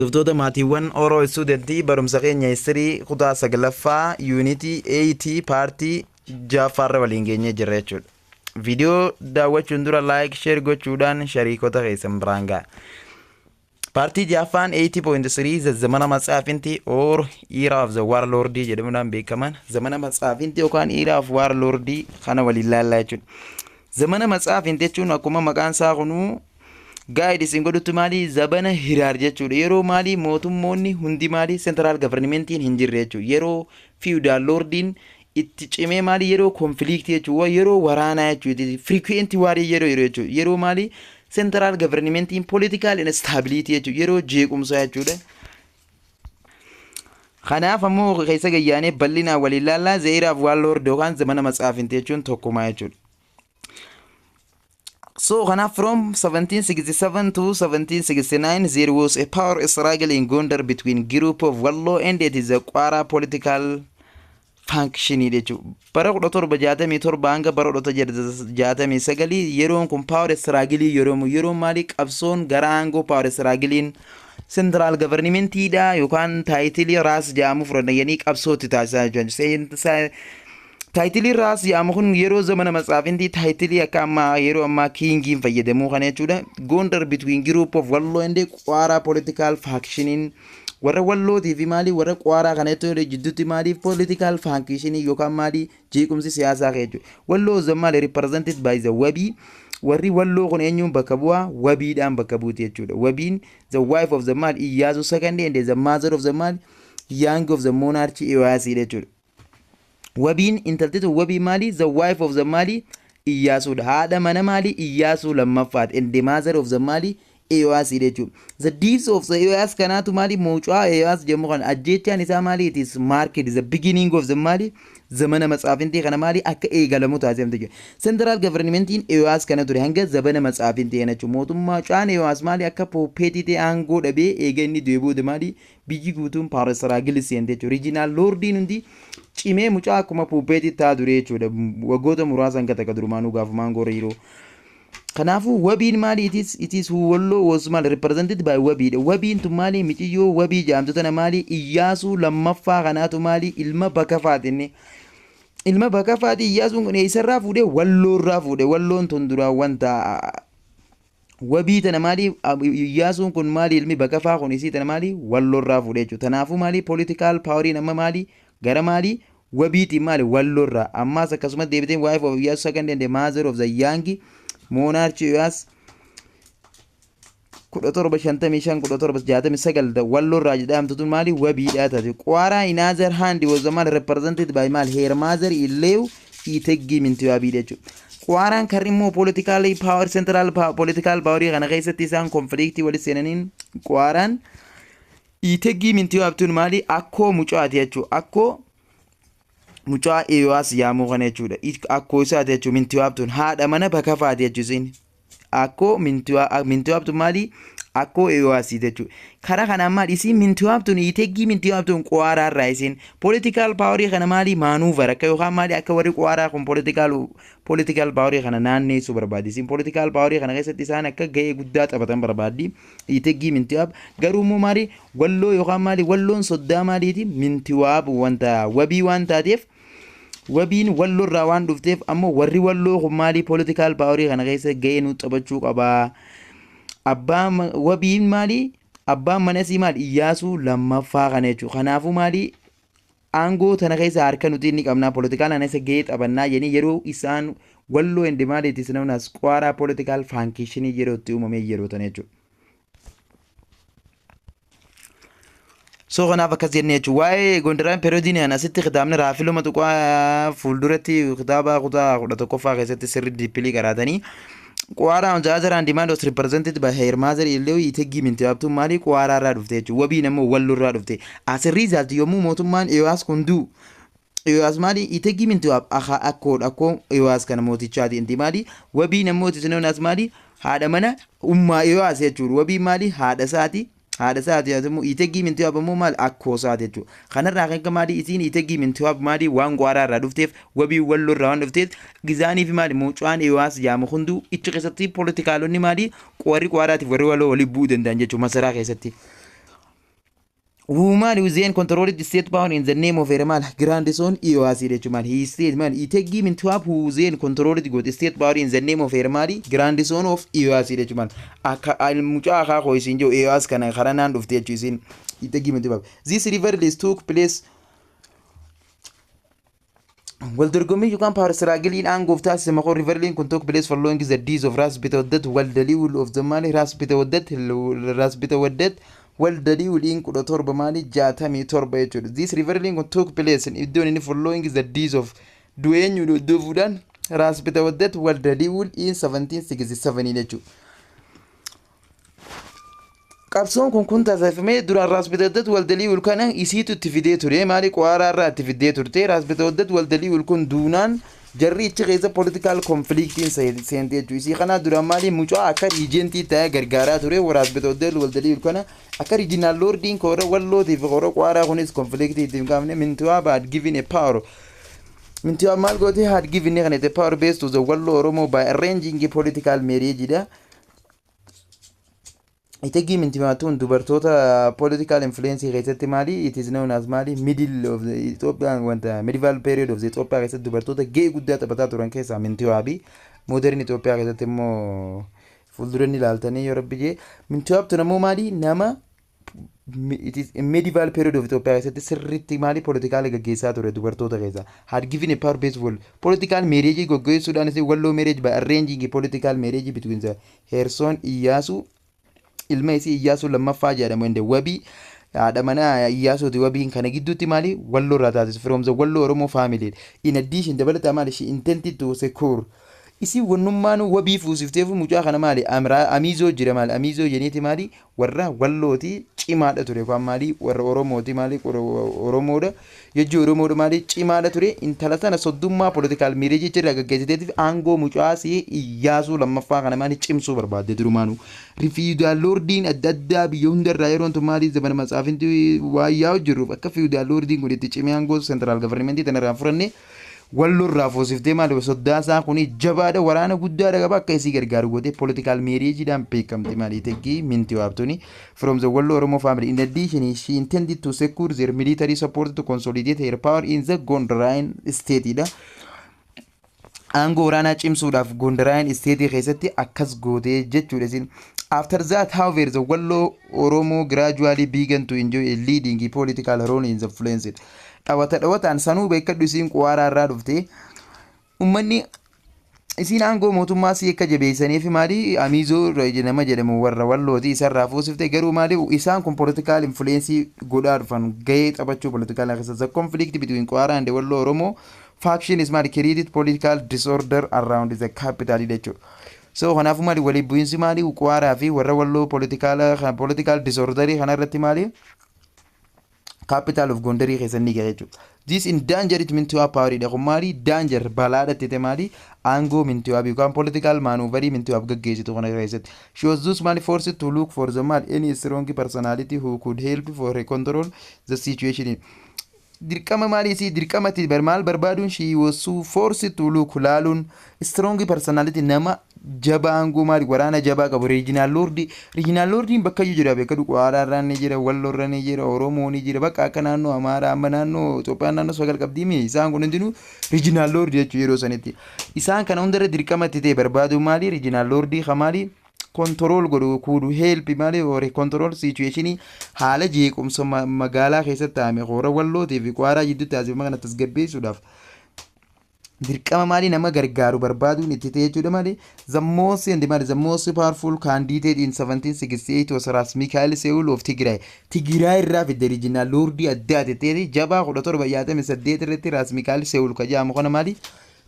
Duftoota maatiiwwan Oroo Istuudentii barumsa keenya histirii kutaa 9ffaa yuunitii 8 paartii 6ffaarra waliin geenyee jirra jechuudha. Viidiyoo daawwachuun dura laayik sheer gochuudhaan shariikota keessan biraan ga'a. Paartii 6ffaan 80.3 zamana matsaafinti or era of the warlord jedhamuudhaan beekaman zamana matsaafinti yookaan era of warlord kana waliin laallaa jechuudha. Zamana matsaafinti jechuun akkuma maqaan isaa kunuu Guide isin godhutti maali zabana hiraar jechuudha. Yeroo maali mootummoonni hundi maali central governmentiin hin jirre jechuudha. Yeroo feudal lordiin itti cimee maali yeroo conflict jechuudha. Yeroo waraanaa jechuudha. Frequent warii yeroo jechuudha. Yeroo maali central governmentiin political instability jechuudha. Yeroo jeequmsaa jechuudha. Kanaaf ammoo keessa gayyaanee bal'inaan waliin laallaa zeeraaf warlord yookaan zamana matsaafinti jechuun tokkumaa jechuudha. So, from 1767 to 1769, there was a power struggle in Gondar between group of Wallo and it is a Kwara political function. Bara 1767 hanga bara 1769 yeroon kun power struggle yeroo maali qabsoon garaango power struggle central government ida yookaan title ras jaamu fudhatanii qabsootti taasisaa jiran. Title ras jaamu kun yeroo zamana matsaafinti title akka amma yeroo amma kingiin fayyadamuu kana jechuudha. Gondar between group of Wallo and Kwara political faction warra Wallootii fi maali warra Kwara kana jechuudha jidduutti maali political faction yookaan maali jeequmsi siyaasaa jechuudha. Walloo zammaali represented by the Wabi warri Walloo kun eenyuun bakka bu'aa Wabiidhaan bakka buuti jechuudha. Wabiin the wife of the man Iyyasu second and the mother of the man young of the monarchy Iwaasi jechuudha. Wabiin intaltitu wabii maali the wife of the maali Iyyaasuudha. Haadha mana maali Iyyaasuu lammaffaati and the mother of the maali Iwaasi jechuudha. The deeds of the Iwaas kanaatu maali muucaa Iwaas jemmu kan ajjechaan isaa maali it is marked the beginning of the maali zamana matsaafintii kana maali akka eegalamu taasifamte jechuudha. Central governmentiin Iwaas kana ture hanga zamana matsaafintii kana jechuudha. Mootummaa caan Iwaas maali akka poopeetitee aangoo dhabee eega inni deebi'uudha maali biyyi guutuun paarasraa giliseenте jechuudha. Original lordiin hundi cimee mucaa akkuma puupeetii taa dure jechuudha. Waggoota muraasan kataka durumaanuu gaafumaan goora yeroo. Kanaafuu wabiin maali it is who Wallo was maali represented by wabiidha. Wabiin tun maali miciyyoo wabii jaamtota maali Iyyaasuu lammaffaa kanaatu maali ilma Bakafaati. Ilma Bakafaati Iyyaasuun kun eessarraa fuudhee Walloorraa fuudhee. Walloon tun duraa wanta wabii tana maali Iyyaasuun kun maali ilmi Bakafaa kun isii tana maali Walloorraa fuudhee jechuudha. Kanaafuu maali political poweriin amma maali gara maali wabiiti maali Walloorraa. Ammaas akkasumas deebiteen wife of Iyyasu second and the mother of the young monarchy Iwaas 1755 Walloorraa jedhamtutu maali wabiidhaa taate. Kwara in other hand was the man represented by maali her mother Ileew Iteggi Mintiwaabii jechuudha. Kwaraan kan immoo political power central political power kana keessatti isaan conflictii walitti seenaniin Kwaraan Iteggi Mintiwaabtuun maali akkoo mucaati jechuudha. Akkoo mucaa Iwaas yaamuu kana jechuudha. Akkoo isaati jechuudha Mintiwaabtuun haadha mana Bakafaati jechuudha. Akkoo Mintiwaabtuun maali akkoo Iwaasii jechuudha. Karaa kanaan maali isiin Mintiwaabtuun Iteggi Mintiwaabtuun Kwaraarraa isiin political power kana maali maanuuvar akka yookaan maali akka warri Kwaraa kun political power kana naanneessuu barbaadi. Isiin political power kana keessatti isaan akka gahee guddaa taphatan barbaaddi. Iteggi Mintiwaab garuu immoo maali Walloo yookaan maali Walloon soddaa maaliiti Mintiwaab wanta wabii waan taateef wabiin Walloorraa waan dhufteef ammoo warri Walloo kun maali political power kana keessa gahee nu taphachuu qaba. Abbaan wabiin maali abbaan manasii maali Iyyaasuu lammaffaa kana jechuudha. Kanaafuu maali aangoo tana keessa harka nuti inni qabnaa political ana isa gahee taphannaa jenii yeroo isaan Walloo indi maali itti sinamnaas Kwara political function yeroo itti uumamee yeroo tana jechuudha. So kanaaf akkas jennee jechuudha. Waa'ee Gondaraan periodiin asitti kitaabni raafiluma tuqaa fuulduratti kitaaba kutaa 11ffaa keessatti sirri dippilii qaraatanii Kwara on the other hand demand was represented by her mother Ileew Iteggi Mintiwaabtuun maali Kwaraarraa dhufte jechuudha. Wabiin ammoo Walloorraa dhufte. As a result yommuu mootummaan Iwaas hunduu Iwaas maali Iteggi Mintiwaab akkoo Iwaas kana mootichaati inti maali wabiin ammoo itti sinoonaas maali haadha mana ummaa Iwaas jechuudha. Wabiin maali haadha isaati haadha isaati yommuu Iteggi Mintiwaab ammoo maali akkoo isaati jechuudha. Kanarraa kan maali isiin Iteggi Mintiwaab maali waan Kwaraarraa dhufteef wabii Walloorraa waan dhufteef gizaanii fi maali mucaan Iwaas jaamu hunduu ichi keessatti politikaalonni maali warri Kwaraatiif warri Walloo waliin bu'uu danda'an jechuudha masaraa keessatti. woman who then controlled the state power in the name of a mal grandson EOS man he said man he take him into up who then controlled the state power in the name of a mali grandson of EOS man aka al mucha ha ko isinjo EOS kana kharanan of the choosing he take him into up this river list took place والدرقمي يقام بار سراقلين أنقو فتاس مخور ريفرلين كنتوك بليس فاللوين the deeds of راس بتودت والدليل of the مالي راس بتودت راس بتودت والدليل إن كده تربة مالي جاتامي تربة يجور this riverling كنتوك بليس إن إدون إن فاللوين the deeds of دوين يلو دوفودان راس بتودت والدليل إن 1767 يجور qabsoon kun kun taasifamee duraan raasbitooddatti waldalii ulkana isiitu itti fidee ture maali qawaaraa irraa itti fidee turte raasbitooddatti waldalii ulkun duunaan jarri ichi keessa political conflictiin seente jechuu isii kanaa duraan maali mucaa akka riijentii ta'ee gargaaraa ture raasbitooddatti waldalii ulkana akka riijinaal loordiin koora wallootii fi koora qawaaraa kunis conflictii ittiin qaamne mintuwaa had given a power mintuwaa maal goote had given a power based to the walloo oromoo by arranging a political marriage dha itegi mintimatun dubartoota political influence keessatti maali it is known as maali middle of the Ethiopian wanta medieval period of the Ethiopia keessatti dubartoota gahee guddaa taphataa turan keessaa mintiwaabi modern Ethiopia keessatti immoo fuulduranni ilaaltanii yoo rabbi jee mintiwaabtu namuu maali nama it is a medieval period of Ethiopia keessatti sirriitti maali political gaggeessaa ture dubartoota keessaa had given a power based wall political marriage gaggeessuudhaan walloo marriage by arranging a political marriage between the Herson Iyyasu ilma isii Iyyaasuu lammaffaa jedhamu inde wabii haadha manaa Iyyaasuuti wabiin kana gidduutti maali walloo irraa taasise from the walloo Oromoo family in addition dabalataa maali she intended to secure isi wannummaan wabii fuusifteefu mucaa kana maali amiizoo jira maali amiizoo jeniiti maali warra wallooti cimaadha ture kwaan maali warra Oromooti maali Oromoodha yejjii Oromoodha maali cimaadha ture intala sana soddummaa political marriage irraa gaggeessiteetiif aangoo mucaa si Iyyaasuu lammaffaa kana maali cimsuu barbaadde durumaanu feudal lordiin adda addaa biyya hundarraa yeroon tun maali zamana matsaafinti waayyaa hojjiruuf akka feudal lordiin kun itti cimee aangoo central governmentii tanarraa furanne walloo irraa fuusiftee maali soddaasaa kuni jabaadha waraana guddaadha qaba akka isii gargaaru goote political marriageedhaan beekamti maali teggii minti waabtuni from the walloo Oromoo family in addition she intended to secure their military support to consolidate her power in the Gondorian state dha aangoo waraanaa cimsuudhaaf Gondorian state keessatti akkas goote jechuudha isin after that however the walloo Oromoo gradually began to enjoy a leading political role in the influence dhawataan sanuu beekadhu isiin qawaaraa irraa dhufte ummanni isiin aangoo mootummaa si akka jabeessaniif maali amiizoo nama jedhamu warra wallooti isarraa fuusifte garuu maali isaan kun political influence godhaa dhufan gahee taphachuu political keessatti conflict between qawaaraa and walloo Oromoo faction is maali created political disorder around the capital jechuudha so kanaafuu maali walii bu'iinsi maali qawaaraa fi warra walloo political disorder kana irratti maali capital of Gondari keessatti gaheechu this in danger it mintiwaa power dha kumari danger balada tete mali ango mintiwaa because political maneuver mintiwaa gaggeessitu kana keessatti she was thus mali forced to look for the man any strong personality who could help for a control the situation dirqama mali si dirqamati barmal barbadun she was so forced to look lalun strong personality nama jabaangu mali waraana jabaa qabu regional lordi bakka jira beekadu qawaaraa ni jira wallorra ni jira Oromoo ni jira bakka akka naannoo Amaaraa amma naannoo Itoophiyaa naannoo sagal qabdimi isaan kun hundinuu regional lordi jechuu yeroo sanitti isaan kana hundarra dirqamatti ta'e barbaadu mali regional lordi khamali control godhu kudu help mali or control situation haala jeequmsa magaalaa keessatti taa'ame hora wallootii fi qawaaraa jidduu taasifama kana tasgabbeessuudhaaf dirqama mali nama gargaaru barbaaduun itti ta'e jechuudha mali the most powerful candidate in 1768 was Ras Mikael Seul of Tigray irraa fi regional lordi adda ta'e jabaa 1768 irratti Ras Mikael Seul ka jedhamu kana mali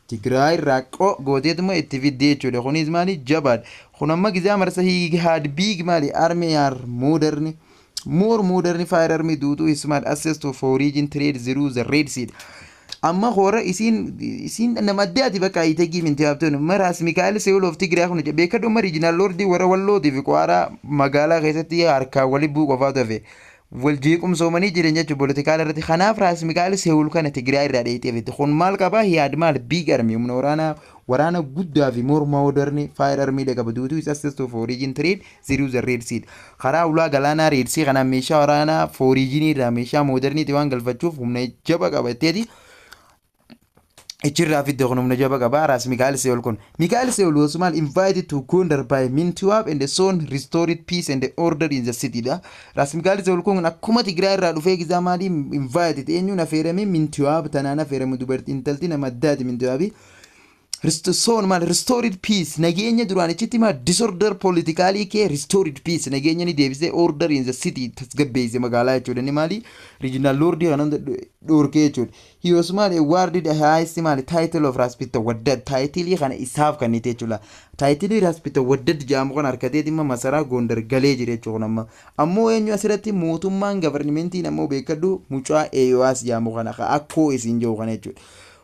Tigray irraa gooteetuma itti fidde jechuudha kunis mali jabaad kun amma gizaa marsa he had big mali army are modern fire army due to his mad access to foreign trade through the Red Sea amma hora isin nama addaati bakka itegi minti habtoon Ras Mikael Seul of Tigray kun beekadu regional lordi warra wallooti fi qawaaraa magaalaa keessatti harka wali buu qofaatu hafe wal jeequmsoomanii jiran jechuun poolitikaala irratti. Kanaaf Raas Mikaa'el Seewul kana Tigraay irraa dheeteefite. Kun maal qabaa? Yaad maal? Biig armii humna waraana guddaa fi morma moderni faayir armiidha qaba. Duutuu is access to origin trade ziruu the red sea. Karaa ulaa galaanaa red sea kanaan meeshaa waraanaa fooriijinii irraa meeshaa moderniiti waan galfachuuf humna jaba qabatteeti. Ichirraa fidde kun humna jaba qaba. Raas Mikaa'el Seewul kun. Mikaa'el Seewul was mal invited to Gondar by Mintiwaab and the son restored peace and the order in the city dha. Raas Mikaa'el Seewul kun akkuma Tigraay irraa dhufee gizaa maalii invited eenyuun affeerame Mintiwaab tanaan affeerame dubartii intalti nama addaati Mintiwaabi. Son mal restored peace nageenya duraanichitti ma disorder politically ke restored peace nageenya ni deebisee order in the city tasgabbeeyse magaalaa jechuudha. Ni maali regional lord kanan dhorkee jechuudha. He was mal awarded a highest mal title of Raspita Waddad title kana isaaf kan nite jechuudha. Title Raspita Waddad jaamu kan harkatee dhimma masaraa Gondar galee jire jechuudha. Ammoo eenyu asirratti mootummaan governmentiin ammoo beekadhu mucaa EOS jaamu kana akkoo isin jiru kana jechuudha.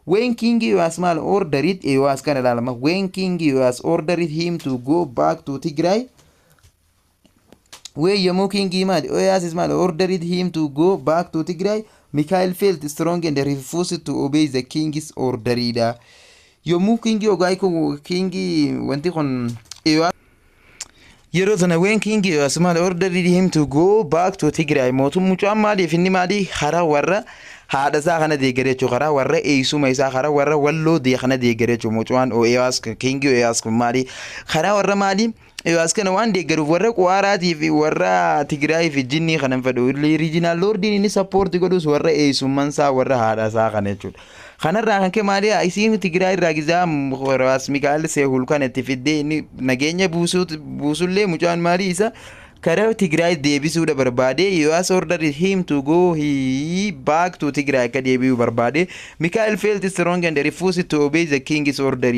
When King was mal ordered was kana lalama. When King was ordered him to go back to Tigray. When Yomu King mal was mal ordered him to go back to Tigray. Mikael felt strong and refused to obey the king's order. Yomu King ogaiko King wanti kon yeroo sana when King was mal ordered him to go back to Tigray. Mootum mucaa maali finni maali hara warra haadha isaa kana deeggaree jechuudha. Karaa warra eeysuma isaa karaa warra walloo kana deeggaree jechuudha. Mucaan EOS King EOS maali karaa warra maali EOS kana waan deeggaruuf warra Quwaaraatii fi warra Tigraay fi Jinnii kanan fedhu regional lordiin inni support godhus warra eeysumman isaa warra haadha isaa kana jechuudha. Kanarraa kan kee maali isiin Tigraay irraa gizaa Raas Mikaa'el Seewul kana itti fiddee inni nageenya buusullee mucaan maali isa Kara Tigray deebisuudha barbaade. EOS ordered him to go back to Tigray akka deebi'uu barbaade. Mikaa'el felt strong and refused to obey the king's order.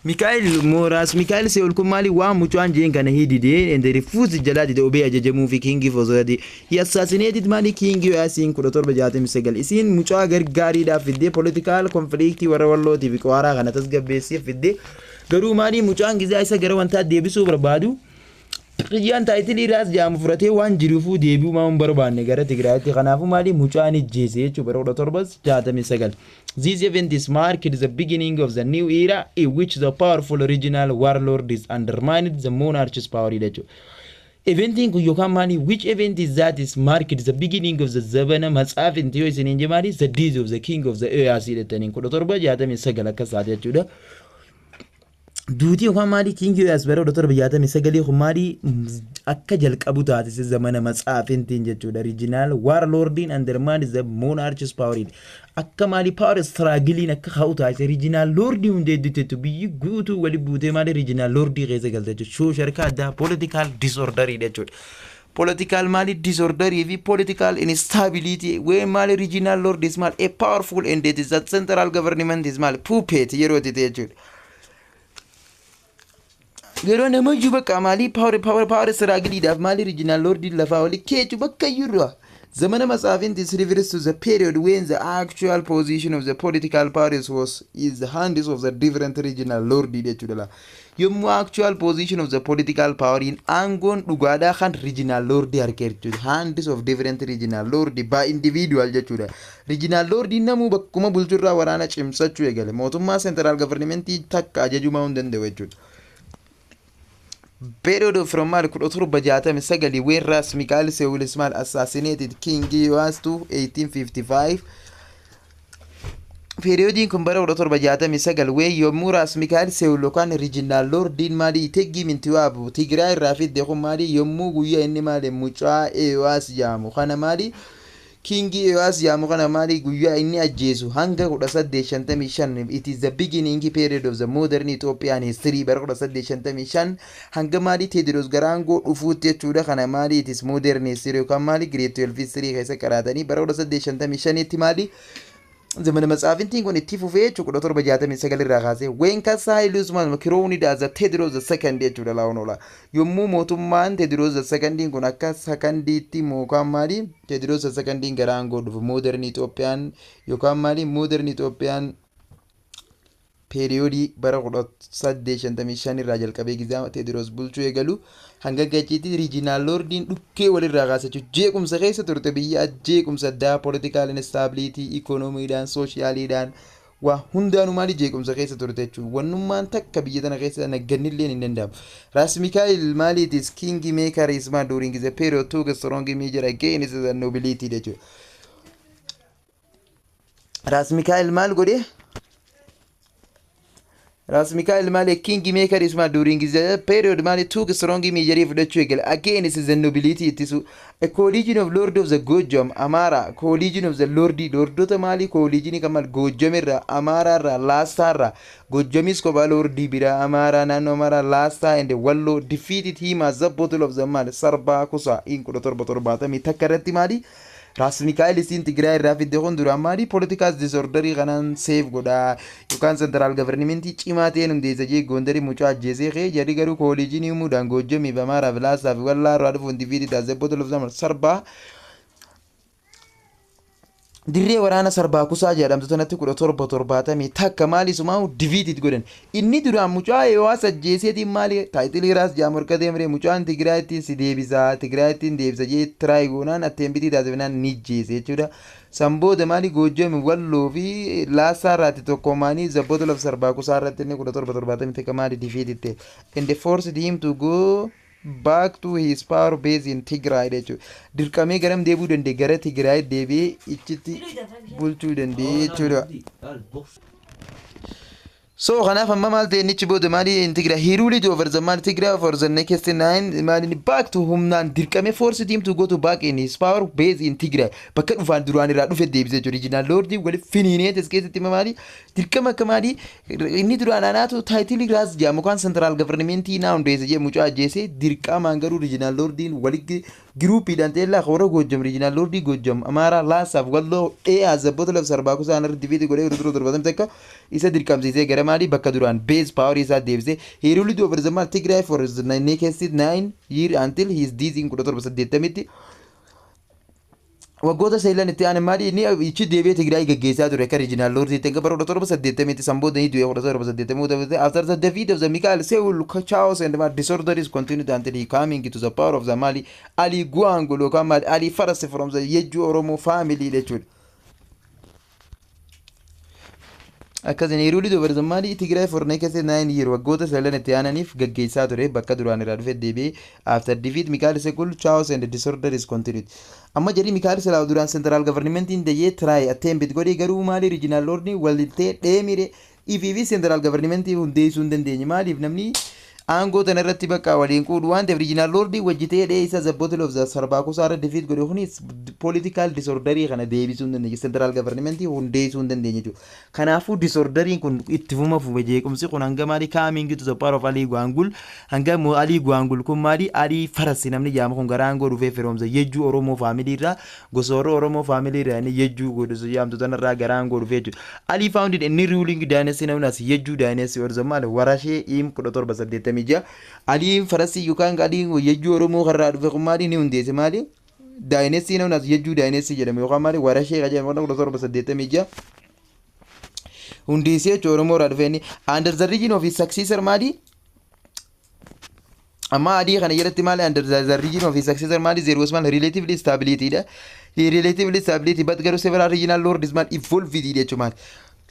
Raas Mikaa'el Seewul kun maali waan mucaan jeen kana hidide and refused jalaa dide obey ajajamuu fi king fosodati. He assassinated maali king EOS 1769. Isiin mucaa gargaariidhaaf fidde political conflict warra wallootii fi Qawaaraa kana tasgabbeessee fidde. Garuu maali mucaan gizaa isa gara wantaa deebisuu barbaadu. Rijaan taayitilii Raas jaamu fudhatee waan jiruufuu deebi'uu maan barbaanne gara Tigraayitti. Kanaafuu maali mucaan ijjeese jechuudha bara 1769. This event is marked the beginning of the new era in which the powerful regional warlord is undermined the monarch's power jechuudha. Eventiin kun yookaan maali which event is that is marked the beginning of the zabana matsaaf intiyoo isiniin jemaali the deeds of the king of the EOS jedhaniin 1769 akka isaati jechuudha. Duutii yookaan maali King EOS bara 1769 kun maali akka jalqabu taasise zamana matsaafintiin jechuudha. Regional warlordin undermines the monarch's power. Akka maali power struggling akka ka'u taasise regional lordi hundeedditu biyyi guutuu wali buutee maali regional lordi keessa galte jechuudha. Shoo sharka addaa political disorder jechuudha. Political maali disorder fi political instability where maali regional lord is maali a powerful entity that central government is maali puppet yeroo tite jechuudha. Yeroo nama juba kamali power struggle mali regional lord lafa wali keechu bakka yurra zamana matsafin this refers to the period when the actual position of the political parties was is the hands of the different regional lord jechuudha. Yommuu actual position of the political power in angon dhugaadhaa kan regional lord harkeertu hands of different regional lord by individual jechuudha. Regional lord namu bakkuma bulchurraa waraana cimsachuu eegale mootummaa central government takka ajajumaa hin danda'u jechuudha. Period from Mal Kuroturba Jatam Sagali when Raas Mikaa'el Seewul Ismail assassinated King EOS to 1855. Period in Kumbara Kuroturba Jatam Sagal where yommuu Raas Mikaa'el Seewul lokaan regional lordin maali teggi Mintiwaabu Tigraay Raafid deequ maali yommuu guyyaa inni maali mucaa EOS jaamu kana maali King EOS jaamu kana maali guyyaa inni ajjeesu hanga 1855. It is the beginning period of the modern Ethiopian history bara 1855 hanga maali Tedros Garango dhufuutti jechuudha. Kana maali it is modern history yookaan maali grade 12 history keessa qaraatanii bara 1855 tti maali zamana matsaafintiin kun itti fufee jechuudha 1769 irraa kaasee when Kasa Ilusman crowned as a Tedros the second jechuudha laawnola yommuu mootummaan Tedros the second kun akka secondiitti mookaan maali Tedros the second gara aangoo dhufu modern Ethiopian yookaan maali modern Ethiopian periyoodii bara 1855 irraa jalqabee gizaa Teediroos bulchuu eegalu hanga gachiitti riijinaal loordiin dhukkee walirraa kaasachuu jeequmsa keessa turte biyya jeequmsa addaa politikaal instaabilitii ikoonomiidhaan sooshaaliidhaan waa hundaanuu maali jeequmsa keessa turte jechuun wannummaan takka biyya tana keessa naggannillee hin danda'amu. Ras Mikaa'el maaliitis kingi meekaris maa during the period took a strong major against the nobility jechuudha. Ras Mikaa'el maal godhe? Ras Mikaa'el maali kingi meekaris maa during the period maali took a strong major fudhachuu eegale against the nobility ittisu a collegion of lord of the Gojam Amara collegion of the lordi lordota maali collegion kamal Gojam irra Amara irra Lasta irra Gojamis koba lordi bira Amara naannoo Amara Lasta and Wallo defeated him as the bottle of the maali sarba kusa in 1770 takka irratti maali Ras Mikaa'el isin Tigraay irraa fidde kun duraan maali political disorder kanaan save godha yookaan central government cimaa ta'een hundeessa jee Gondari mucaa ajjeesee kee jarri garuu collegion himuudhaan Gojamii fi Amara fi Lasta fi Wallaa irraa dhufuun defeated as the bottle of the maali sarba dirree waraana sarbaa kusaa jedhamtu tanatti 1770 takka maali sumaa defeated godhan inni duraan mucaa Eewaas ajjeeseetiin maali taayitilii raas jaamurka deemree mucaan Tigraayittiin si deebisa Tigraayittiin deebisa jee tiraay goonaan atteembitii taasifnaan ni jeese jechuudha. Sambooda maali Gojam Walloo fi Laasaa irraatti tokko maanii the bottle of sarbaa kusaa irratti inni 1770 takka maali defeated ta'e and they forced him to go back to his power base in Tigray jechuudha. Dirqamee garam deebuu danda'e gara Tigray deebi'ee ichitti bulchuu danda'e jechuudha. So kanaaf amma maal ta'e nichi booda maali in Tigray he ruled over the maali Tigray for the next 9 maali back to humnaan dirqamee forced him to go to back in his power base in Tigray bakka dhufaan duraan irraa dhufe deebisee jechuudha. Original lordi wali finiinee keessatti maali dirqama akka maali inni duraan anaatu taayitilii raas jaamu kan central government naa hundeesse jee mucaa ajjeesee dirqamaan garuu original lordiin walitti giruupiidhaan ta'ellaa hora Gojam original lordi Gojam Amara Laasaaf Walloo as a bottle of sarbaa kusaa irratti defeated godhee duruu torbatamte akka isa dirqamsiisee gara maali bakka duraan base power isaa deebisee he ruled over the maali Tigray for the next 9 years until his death in 1780 waggoota seelan itti aanan maali inni ichi deebi'ee Tigraay gaggeessaa ture akka regional lord ta'e bara 1780 sambooda ni du'e 1780 after the defeat of the Mikael Seul chaos and disorder is continued until he coming to the power of the Mali Ali Guangul yookaan maali Ali Faras from the Yejju Oromoo family jechuudha. Akkasii ruled over the Mali Tigray for next 9 years waggoota seelan itti aananiif gaggeessaa ture bakka duraan irraa dhufe deebi'ee after defeat Mikael Seul chaos and disorder is continued. Amma jedhi Mikaa'el Silaa duraan central governmentiin dayee tiraay atteembit godhee garuu maali regional lordi walitti dheemire ifiifi central governmentii hundeessuu hin dandeenye maaliif namni aangoo tana irratti bakka waliin quudhu waan ta'eef regional lordi wajjitee dhee isa the bottle of the sarbaa kusaa irra defeat godhe kunis political disorderii kana deebisuu hin dandeenye central governmentii hundeessuu hin dandeenye jechuudha. Kanaafuu disorderiin kun itti fufa jeequmsi kun hanga maali coming to the power of Ali Guangul hanga Ali Guangul kun maali Ali Faras namni jaamu kun gara aangoo dhufee firoomsa Yejju Oromoo family irraa gosa Oromoo family irraa inni Yejju godhu jaamtu tanarraa gara aangoo dhufee jechuudha. Ali founded a new ruling dynasty known as Yejju dynasty or the maali warashee im 1780 mija Ali Farasi yookaan Ali Yejju Oromoo karraa dhufe kun maali ni hundeesse maali dynasty known as Yejju dynasty jedhama yookaan maali warashee qajeelama 1780 mija hundeessee Oromoo irraa dhufe under the region of his successor maali amma adii kana jalatti maali under the region of his successor maali there was maali relatively stability da relatively stability but garuu several regional lords maali evolved jechuudha maali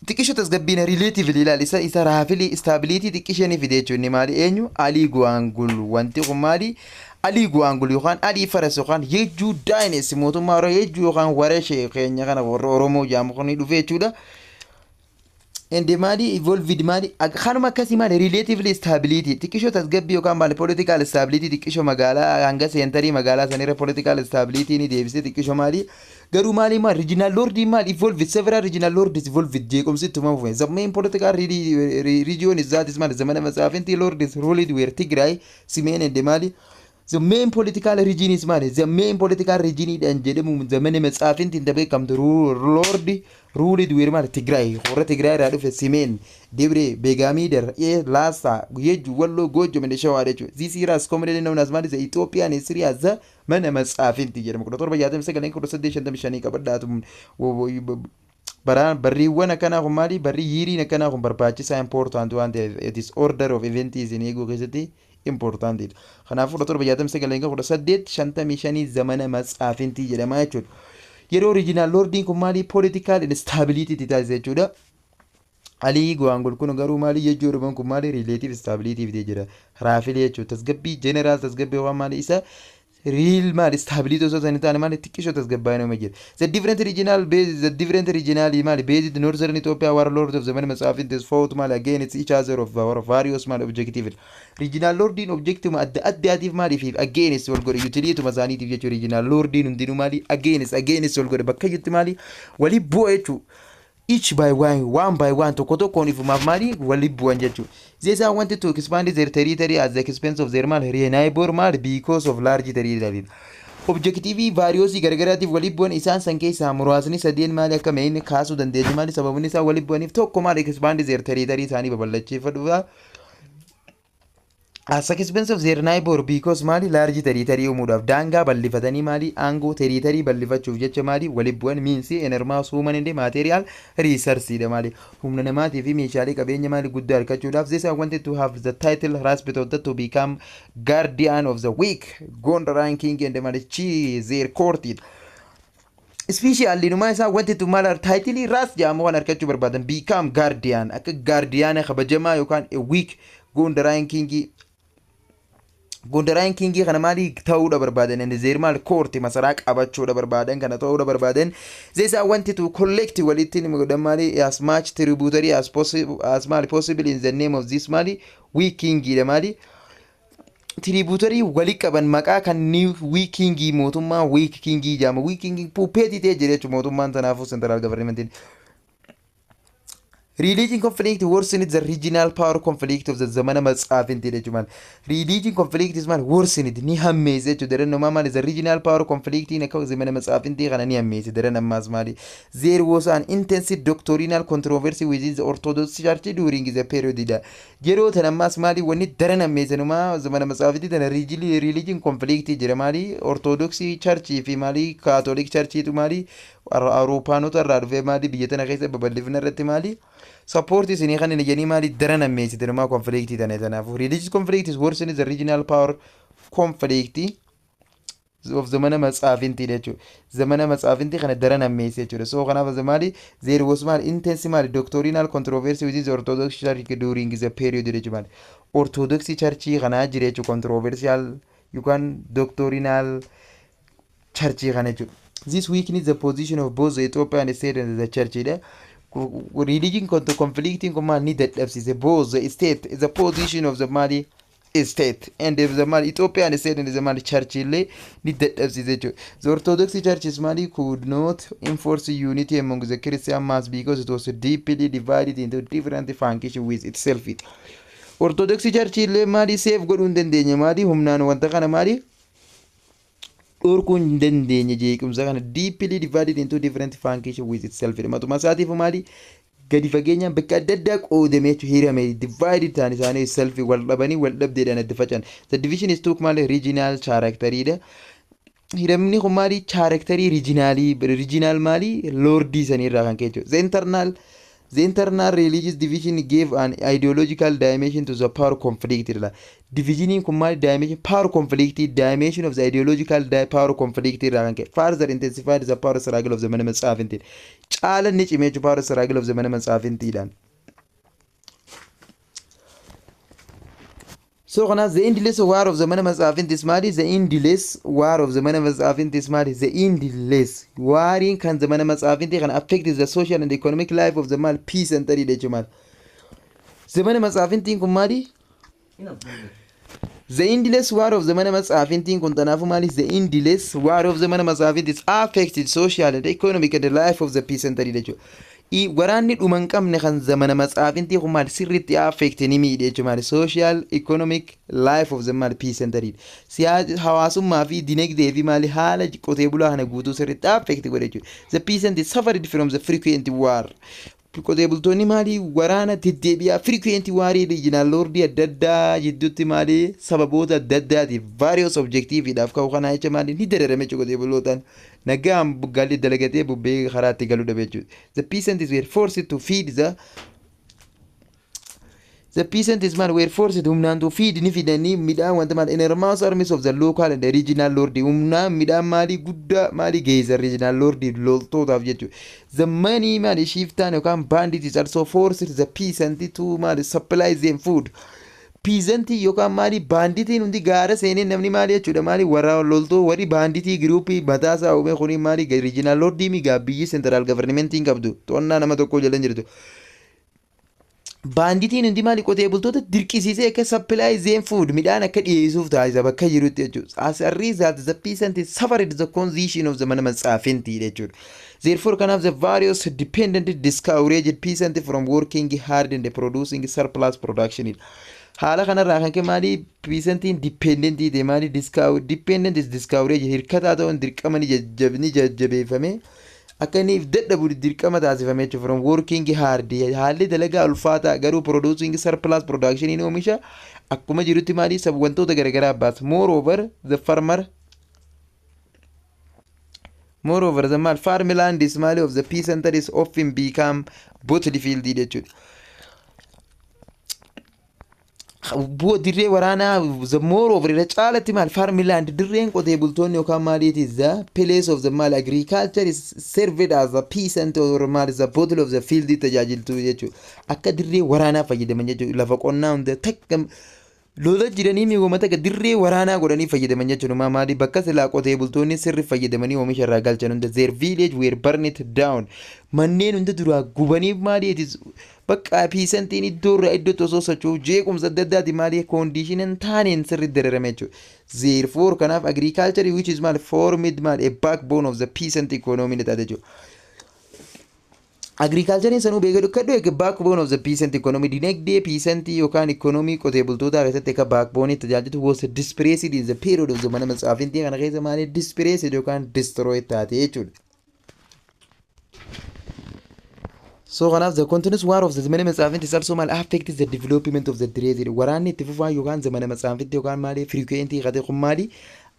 xiqqisho tasgabbiina relatively ilaali isa raafili stability xiqqishanii fide jechuun maali eenyu Ali Guangul wanti kun maali Ali Guangul yookaan Ali Faras yookaan Yejju dynasty mootummaa Yejju yookaan warashee keenya kana warra Oromoo jaamu kun dhufee jechuudha. Ende maali evolved maali kanuma akkasii maali relatively stability xiqqisho tasgabbii yookaan maali political stability xiqqisho magaalaa hanga seenterii magaalaa sanirra political stability ni deebisee xiqqisho maali garuu maali maali regional lord maali evolved several regional lords evolved jeequmsi ittuma fufe the main political region is that is maali zamana masaafinti lords ruled were Tigray Simeen ende maali the main political region is maali the main political region dhaan jedhamu zamana masaafinti beekamtu lord ruled were maali Tigray hora Tigray irraa dhufe Simeen Debre Begamidar Lasta Yejju Walloo Gojam and Shawaa jechuudha. This era is commonly known as maali the Ethiopian history as the mana masaafinti jedhama 1769 qabadhaatu barriiwwan akkanaa kun maali barrii yiriin akkanaa kun barbaachisaa important waan ta'eef it is order of event isin eeguu keessatti importantidha. Kanaafuu 1798 zamana matsaafintii jedhama jechuudha. Yeroo original lordiin kun maali political instability taasisa jechuudha. Alii go'aangol kun garuu maali jechuudha kun maali relative stability fidee jira. Raafilee jechuudha tasgabbii general tasgabbii waan maali isa real maali stability osoo san taane maali xiqqisho tasgabbaa'inoo ma jira. The different regional maali based northern Ethiopia warlords of the man matsaafintis fought maali against each other of various maali objective. Regional lordiin objective adda addaatiif maaliif against wal godhe utility masaaniitiif jechuudha. Regional lordiin hundinuu maali against wal godhe bakka jitti maali walii bu'a jechuudha. Each by one by one tokko tokkoon ifumaaf maali walii bu'an jechuudha. They wanted to expand their territory at the expense of their neighbor because of large territory. Objectivii various gargaraatiif walii bu'an isaan san keessaa muraasni sadeen maali akka main kaasuu dandeenya maali sababni isaa walii bu'aniif tokko maali expand their territory isaanii babal'achiifadhuudha. As expense of their neighbor because maali large territory umuudhaaf daangaa bal'ifatanii maali aangoo territory bal'ifachuuf jecha maali walii bu'an miinsi enermaa suuman inde material resource dha maali humna namaatii fi meeshaalee qabeenya maali guddaa argachuudhaaf they wanted to have the title respect to become guardian of the weak Gondar ranking and maali chi their court especially numa isa wanted to malar title ras jaamu waan argachuu barbaadan become guardian akka guardian kabajamaa yookaan a weak Gondar ranking Gondaraan kingii kana maali ta'uudha barbaadan and their maal court masaraa qabachuudha barbaadan kana ta'uudha barbaadan they wanted to collect walitti godhan maali as much tributary as possible in the name of this maali weak kingii dha maali tributary walii qaban maqaa kan new weak kingii mootummaa weak kingii jaama weak kingii puppeti ta'e jira jechuudha mootummaan tanaafuu central government. Religion conflict worsened the regional power conflict of the zamana matsaafintii jechuudha. Religion conflict is man worsened ni hammeesse jechuudha. Daran namaa maali the regional power conflict in akka zamana matsaafintii kana ni hammeesse daran ammaas maali. There was an intensive doctrinal controversy within the Orthodox Church during the period dha. Yeroo tan ammaas maali wanni daran hammeesse namaa zamana matsaafintii tana religion conflict jira maali Orthodox Church fi maali Catholic Church tu maali Awurooppaanota irraa dhufee maali biyya tana keessa babal'ifna irratti maali support is in khan ni mali darana mesi derma conflict tana religious conflict is worse in the regional power conflict of zamana matsaafintii jechuudha. Zamana matsaafintii kana darana mesi jechuudha. So kanaaf zamali there was mal intense mal doctrinal controversy within the Orthodox Church during the period jechuudha. Orthodox Church kana jira jechuudha controversial you can doctrinal church kana jechuudha. This weakens the position of both the Ethiopia and the state and the church there. Religion conflicting command needed is both the state is the position of the Mali state and the Mali Ethiopia and the state and the Mali church needed the Orthodox churches Mali could not enforce unity among the Christian mass because it was deeply divided into different functions with itself. Orthodox church Mali save God undendenya Mali humnan wanta kana Mali urkun dandeenye jeequmsa kana deeply divided into different functions with itself. Matuma saatiif maali gadi fageenya bakka adda addaa qoodamee hirame divided ta'an isaanii self wal dhabanii wal dhabdeedhaan adda facaan. The division is took maali regional character dha. Hiramni kun maali character regional maali lordii sanii irraa kan keechu. The internal religious division gave an ideological dimension to the power conflict. Division kun dimension power conflict dimension of the ideological power conflict further intensified the power struggle of the man matsaafintii. Caala ni cimee power struggle of the man matsaafintii. So the endless war of the man matsaafintii maali the endless war of the man matsaafintii maali the endless warring kan the man matsaafintii kan affect the social and economic life of the man peace and tari jechuudha. The man matsaafintii kun maali the endless war of the man matsaafintii kun tanaafu maali the endless war of the man matsaafintii affected social and economic and the life of the peace and tari jechuudha. Waraanni dhuman qabne kan zamana matsaafintii kun maal sirriitti affect ni miidhe jechuudha. Social economic life of the man peace and tari siyaasa hawaasummaa fi dinagdee fi maali haala qotee bulaa kana guutuu sirriitti affect godhe jechuudha. The peasant suffered from the frequent war. qotee bultoonni maalii waraana deddeebi'aa frequent waarii regional lordii adda addaa jidduutti maalii sababoota adda addaatiif various objectiveidhaaf ka'u kanaa jecha maalii ni dararame qotee bultootaan nagaan gaalli dalagatee bubbee karaatti galuu dhabe jechuudha. The peasants were forced to feed the peasants were forced humnaan to feed ni fidanii midhaan wanta maal enormous armies of the local and the regional lordii humnaan midhaan maalii guddaa maalii geessa regional lordii loltootaaf jechuudha. The money maalii shiftaan yookaan bandit is also forced the peasants to maalii supply them food. Peasantii yookaan maalii baanditiin hundi gaara seenee namni maalii jechuudha maalii warra loltoo warri baanditii giruupii mataasaa uume kuni maalii regional lordii migaa biyyi central governmentiin qabdu to'annaa nama tokko jala jirtu. Baanditiin hundi maalii qotee bultoota dirqisiisee akka supply them food midhaan akka dhiyeessuuf taasisa bakka jirutti jechuudha. As a result the peasants suffered the condition of the mana matsaafintii jechuudha. Therefore kanaaf the various dependent discouraged peasants from working hard and producing surplus production. Haala kanarraa kan kee maalii peasantiin dipendentii ta'e maalii dependent is discouraged hirkataa ta'uun dirqamanii jajjabeeffame akka inni dadhabu dirqama taasifame jechuudha. From working hard haalli dalagaa ulfaataa garuu producing surplus production in oomisha akkuma jirutti maalii wantoota garaagaraa baasa. Moreover the farmland is maalii of the peasant is often become battlefield jechuudha. Dirree waraanaa the moreover irra caalatti maal farmland dirreen qotee bultoonni yookaan maaliiti the place of the maal agriculture is served as a peasant or maal is a bottle of the field tajaajiltu jechuudha. Akka dirree waraanaa fayyadaman jechuudha. Lafa qonnaa hunda takka lola jiranii mi'oomata dirree waraanaa godhanii fayyadaman jechuudha. Maalii bakka silaa qotee bultoonni sirri fayyadamanii oomisha irraa galchan hunda their village were burned down. Manneen hunda duraa gubanii maaliiti bakka peasantiin iddoo irraa iddoo osoo socho'u jeequmsa adda addaati maalii condition taaneen sirri dararame jechuudha. Therefore kanaaf agriculture which is maal formed maal a backbone of the peasant economy ni taate jechuudha. Agriculture sanuu beekadu kadhu akka backbone of the peasant economy dinagdee peasantii yookaan economy qotee bultootaa keessatti akka backbone tajaajilu was dispersed in the period of the mana matsaafintii kana keessa maalii dispersed yookaan destroyed taate jechuudha. So kanaaf the continuous war of the mana matsaafintii is also mal affected the development of the trade. Waraanni itti fufaa yookaan zamana matsaafintii yookaan maalii frequentii qate kun maalii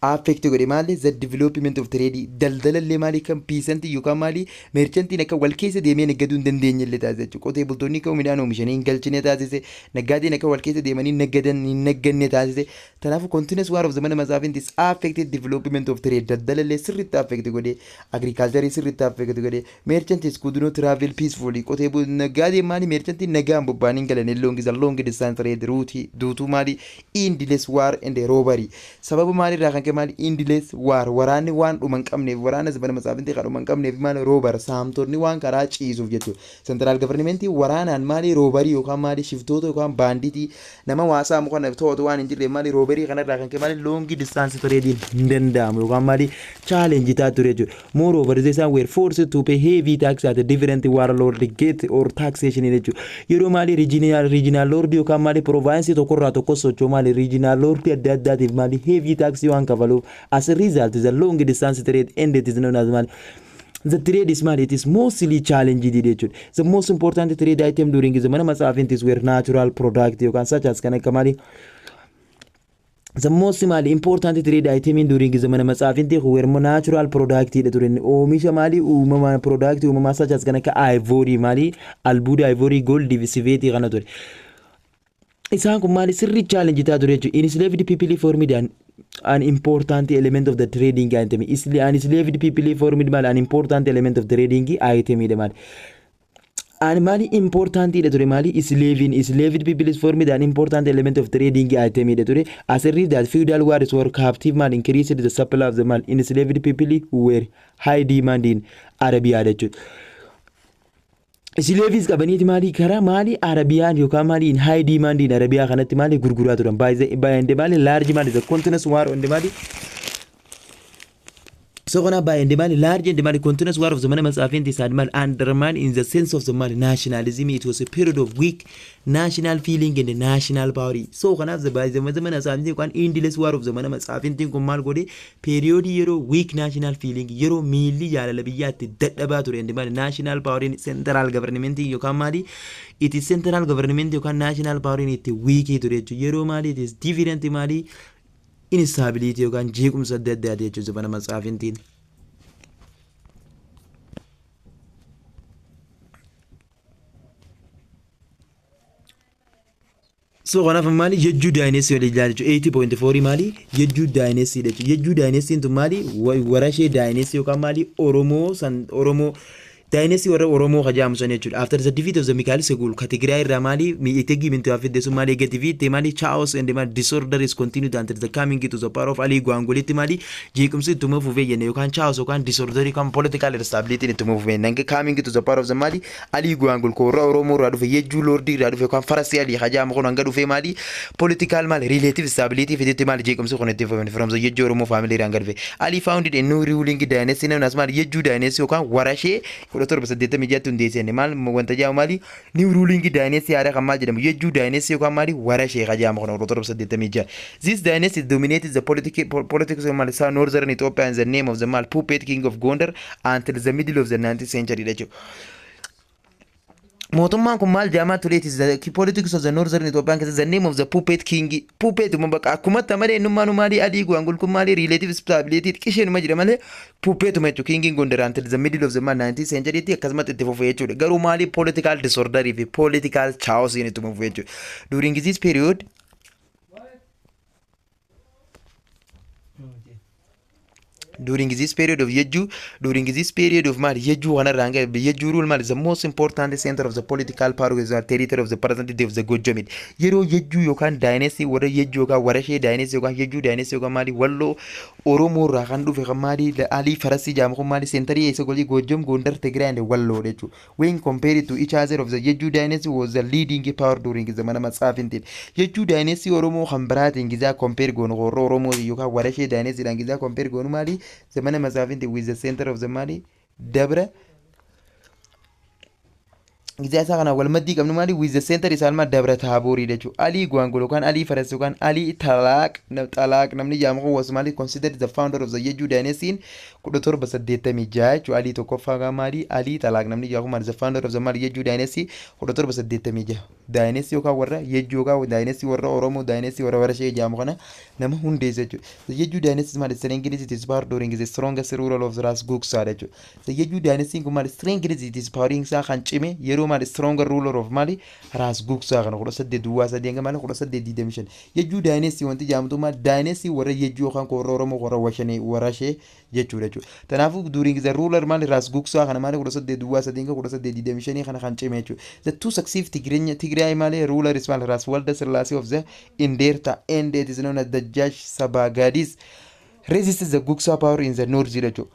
affect godhe maalii the development of trade daldalallee maalii kan peasantii yookaan maalii merchantiin akka wal keessa deemee naggaduu hin dandeenye illee taasise jechuudha. Qotee bultoonni akka midhaan oomishanii hin galchine taasise naggaadeen akka wal keessa deemanii naggadan hin nagganne taasise. Kanaafuu continuous war of the mana matsaafintii is affected development of trade daldalallee sirriitti affect godhe agriculture sirriitti affect godhe merchantis could not travel peacefully qotee naggaadeen maalii merchantiin nagaan bobba'anii hin galan long distance trade route duutuu maalii endless war and robbery sababa maalirraa kan mali indiles waraanni waan dhuma hin qabneef waraana mana matsaafintii kan dhuma hin qabneef maali roobar saamtonni waan karaa ciisuuf jechuudha. Central governmentii waraanaan maali roobarii yookaan maali shiftoota yookaan baanditii nama waasaa muka to'atu waan hin jirre maali roobarii kanarraa kan kee maali longi distance trading hin danda'amu yookaan maali challenge taatu ture jechuudha. Moreover they were forced to pay heavy tax at a different warlord gate or taxation jechuudha. Yeroo maali regional lord yookaan maali province tokkorraa tokko sochoo maali regional lord adda addaatiif maali heavy tax waan kafalu. As a result, the long distance trade ended is known as mal. The trade is mal. It is mostly challenging. The most important trade item during the mana matsaafintis were natural product. You can such as kana kamali. The most important trade item during the mana matsaafinti were natural product. During oomisha mali uumama product uumama such as kana ka ivory mali albuuda ivory gold divisivate kana ture. Isaan kun mali sirri challenge taatu jechuudha. Enslaved people formed an important element of the trading item. Enslaved people formed an important element of the trading item. And mali important mali enslaved people formed an important element of trading item. As a result, feudal wars were captive man increased the supply of the man. Enslaved people who were high demand in Arabia. Slaves qabaniiti maali karaa maali Arabiyaan yookaan maali in high demand in Arabiyaa kanatti maali gurguraa turan by the maali large maali the continuous war on the maali So kana by and the Mali large and the Mali continuous war of the Manama Safin is undermined in the sense of the Mali nationalism. It was a period of weak national feeling and the national power. So kana the by the Manama Safin can endless war of the Manama Safin Kumal Gode period euro weak national feeling euro milli Yalabiyati that about and the Mali national power in central government you can Mali. It is central government you can national power in it weak to euro Mali. It is different Mali. Instability yookaan jeequmsa adda addaati jechuudha mana matsaafintiin. So kanaaf maali jejjuu daayineesii waliin ilaala jechuudha 80.4 maali jejjuu daayineesii jechuudha jejjuu daayineesiin tun maali warashee daayineesii yookaan maali Oromoo daayineesii warra Oromoo hajaamusan jechuudha. After the defeat of the Mikael Segul Tigraay irraa maali mi'eetegii mintu hafidde sun maali eegatifi maali chaos and maali disorder is continued until the coming to the power of Ali Gwangolitti maali jeequmsi ittuma fufee jenne yookaan chaos yookaan disorder yookaan political instability ittuma fufee nange coming to the power of the maali Ali Gwangol korra Oromoo irraa dhufe yejjuu lordii irraa dhufe yookaan farasi Ali hajaamu kun hanga dhufe maali political maali relative stability fidetti maali jeequmsi kun itti fufee from the yejjuu Oromoo family irraa hanga dhufe Ali founded a new ruling dynasty known as maali yejjuu dynasty yookaan warashee torba saddeettamii jatti hundeessine maal wanta jaamu maali new ruling dynasty haadha kan maal jedhamu yejjuu dynasty yookaan maali warashee hajaamu kun torba saddeettamii jaa. This dynasty dominated the politics of Malisa northern Ethiopia in the name of the Mal puppet king of Gondar until the middle of the 19th century jechuudha. Mootummaan kun maal jaamaa tureeti the politics of the northern Ethiopian is the name of the puppet king puppet mabaka akkuma tamale ennummaa maali adii gwangul kun maali relative stability qisheen ma jira malee puppet ma jechuudha king Gondar until the middle of the 19th century ti akkasumatti itti fufee jechuudha garuu maali political disorder fi political chaos itti fufee jechuudha. During this period during this period of Mali Yejju Wanaranga Yejju rule Mali is the most important center of the political power is the territory of the present day of the Gojamid. Yero Yejju Yokan dynasty wara Yejju ka Warashe dynasty yokan Yejju dynasty yokan Mali Wallo Oromo Rakandu fe Mali the Ali Farasi Jam Mali century is Goli Gojam Gondar Tigray and Wallo Rechu. When compared to each other of the Yejju dynasty was the leading power during the Manamat Safintin. Yejju dynasty Oromo Hambrat in Giza compared Gon Oromo Yoka Warashe dynasty and Giza compared Gon Mali the Mana Mazavinti with the center of the Mali, Debra. Gizasana wal Madi Kamnumali with the center is Alma Debra Taburi de Ali Guangolokan, Ali Farasukan, Ali Talak, Namni Yamo was Mali considered the founder of the Yeju dynasty. Kudotor Basadeta Mija, Ali Tokofaga Mali, Ali Talak Namni Yahuma is the founder of the Mali Yeju dynasty. Kudotor Basadeta Mija. Dynasty Okawara, Yejuga with dynasty or Oromo dynasty or Varashe Jamana, Namahun Deseju. The Yeju dynasty is Serengeti it is power during the strongest ruler of the Ras Guksa. The Yeju dynasty Kumari Serengeti it is powering Sahan Chime, Yeruma the stronger ruler of Mali, Ras Guksa and Rosa de Duasa Dengaman, Rosa de Demission. Yeju dynasty wanted Yamtuma dynasty were a Yejuhan Oromo or Washane Warashe Yechu. Tanafu during the ruler Mali Ras Guksa and Mali Rosa de Duasa Denga Rosa de Demission and Hanchemechu. The two succeed Tigray Mali ruler is Mal Ras Waldas Relasi of the Inderta and it is known as the Judge Sabagadis resisted the Guksa power in the North Zilecho.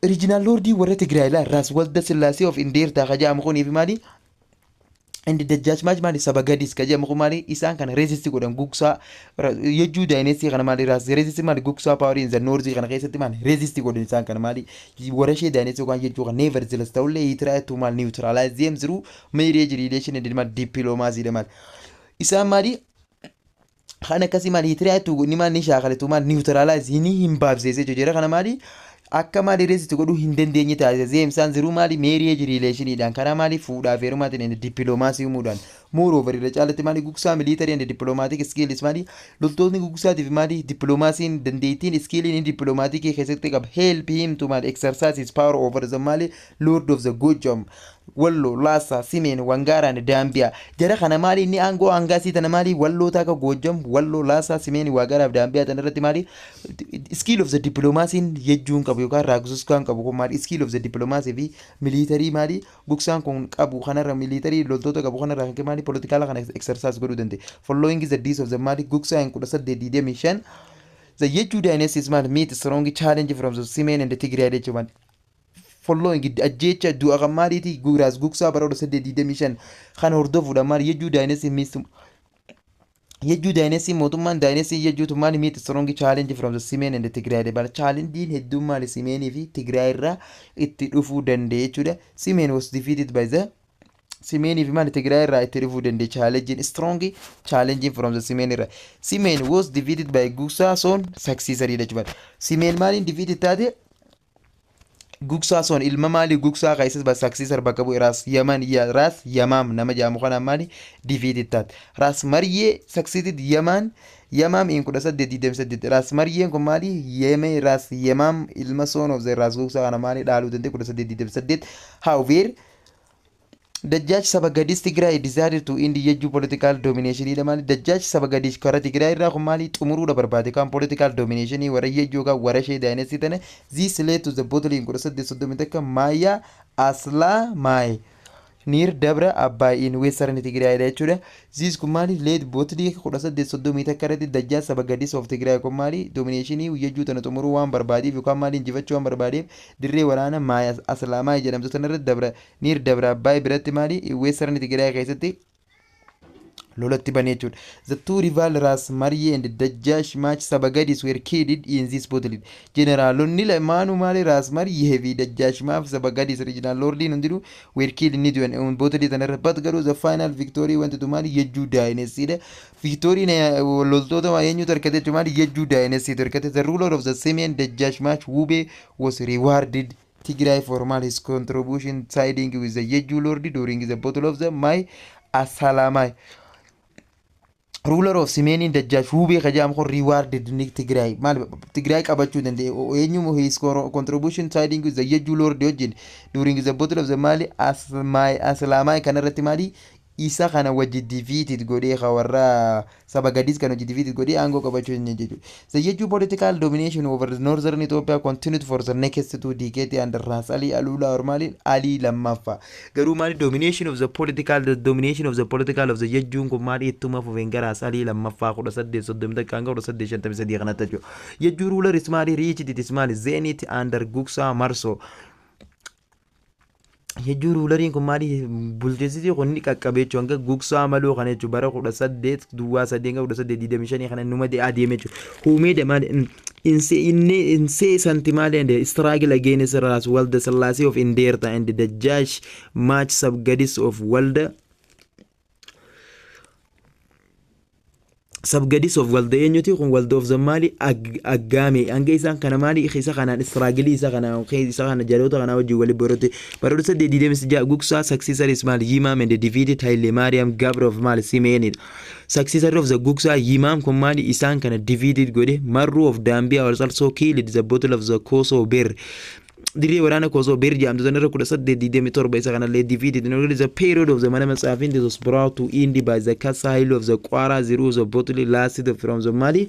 Original Lordi were Tigray Ras Waldas Relasi of Inderta Hajam Honi Mali and the judge Mali Sabagadis Kajam Humari Isan can resist Godam Guksa Yeju dynasty and Mali Ras resist Mali Guksa power in the North and resist Godin San Mali Warashe dynasty can Yeju nevertheless he tried to mal neutralize them through marriage relation and demand diplomacy demal Isan Mali Hanakasi Mali tried to Niman Nisha to mal neutralize him Babs Jera Mali akka maali resist godhu hin dandeenye taasise imsaan ziruu maali marriage relationidhaan kana maali fuudhaa fi heerumaatiin and diplomacy umuudhaan moreover irra caalatti maali gugsaa military and diplomatic skills maali loltoonni gugsaatiif maali diplomacy'n dandeettiin skilliin diplomatic keessatti qaba help him to maali exercise his power over the maali lord of the Gojam Wallo Lasa Simen Wangara and Dambia jara kana maali inni aangoo hangaasii tana maali walloo taka Gojam Wallo Lasa Simen Wangara Dambia tanarratti maali skill of the diplomacy'n yejjuun qabu yookaan raagsuskaan qabu kun maali skill of the diplomacy fi military maali gugsaan kun qabu kanarra military loltoota qabu kanarra kan maali political kan exercise godhuu danda'e following the deeds of the maali gugsaan 1825 the Yeju dynasty is maali meet strong challenge from the Simen and the Tigray jechuun following ajjecha du'a qammaariiti guras gugsaa bara 1825 kan hordofuudha maali Yeju dynasty Yejju dynasty mootummaan dynasty yejjuutu maali meet strong challenge from the Simeen and the Tigray bal challenge hedduu maali Simeenii fi Tigray irraa itti dhufuu danda'e jechuudha. Simeen was defeated by the Simeen fi maali Tigray irraa itti dhufuu danda'e challenge strong challenge from the Simeen irraa. Simeen was defeated by Gugsaa Son successor jechuudha. Simeen maaliin defeated taate Gugsaa Son ilma maali Gugsaa kaisas ba successor bakka bu'e Ras Yaman ya Ras Yamam nama jaamu kana maali defeated taate. Ras Maryee succeeded Yaman Yamam in 1828 Ras Maryeen kun maali Yeme Ras Yamam ilma son of the Ras Gugsaa kana maali dhaaluu danda'e 1828. However Dajjaj Sabagadis Tigray decided to end yejju political domination ida mali Dajjaj Sabagadis kara Tigray irraa kun mali xumuruu da barbaade kan political domination wara yejju ga wara shee dynasty tane this led to the bottling 1830 takka Maya Asla Mai near Dabra Abai in western Tigray jechuudha. This kun mali led bottling 1830 takka irratti Dajjaj Sabagadis of Tigray kun mali domination yejju tane xumuruu waan barbaadeef yookaan mali injifachuu waan barbaadeef dirree waraana Maya Asla Mai jedhamtu tanarratti Dabra near Dabra Abai biratti mali western Tigray keessatti lolatti bane jechuudha. The two rival Ras Maryee and Dajjaj Mach Sabagadis were killed in this battle. Generalonni lamaanuu maali Ras Maryee fi Dajjaj Mach Sabagadis regional lordiin hundinuu were killed in du'an battle tanarra but garuu the final victory went to maali yejjuu dynasty dha. Victory loltoota waa eenyutu harkate jechuudha maali yejjuu dynasty harkate. The ruler of the Semian Dajjaj Mach Wube was rewarded Tigray for his contribution siding with the Yejju Lord during the battle of the Mai Asalamai. Ruler of Simeen Dajjaj Wube kajam ko rewarded ni Tigray mal Tigray qabachuu danda'e eenyumu his contribution siding with the Yejju Lord wajjin during the battle of the Mali Asalamai kanarratti mali isa kana wajji defeated godhee warra Sabagadis kana wajji defeated godhee aangoo qabachuu hin jechuudha. The Yejju political domination over northern Ethiopia continued for the next 2 decades under Ras Ali Alula or Mali Ali Lammaffaa. Garuu mali domination of the political of the Yejjuun kun mali ittuma fufeen gara Ras Ali Lammaffaa 1830 hanga 1853 kanatti jechuudha. Yejju ruler is mali reached it is mali zenith under Gugsaa Marso. Yejju ruleriin kun maali bulteessitii kun qaqqabee jechuun hanga Gugsaa maloo kana jechuun bara 1825 kana numa adeeme jechuudha. Huumee maali incessant maali and struggle against Ras Walda Selassie of Inderta and the Dajjaj Mach Sabagadis of Walda Sabgadis of Walda eenyuti kun Walda of the Mali Agame hanga isaan kana mali isa kana struggle isa kana jaloota kana wajji wali borote bara 1826 Gugsaa successor is Mali Yimam and defeated Haile Mariam Gabra of Mali Simeen. Successor of the Gugsaa Yimam kun mali isaan kana defeated godhe. Marru of Dambia was also killed the battle of the Koso Ber. Dirree waraana Koso Ber jedhamtu sanarra 1827 isa kana defeated. In the period of the mana matsaafin this was brought to end by the Kasahil of the Kwara Zeros of battle lasted from the Mali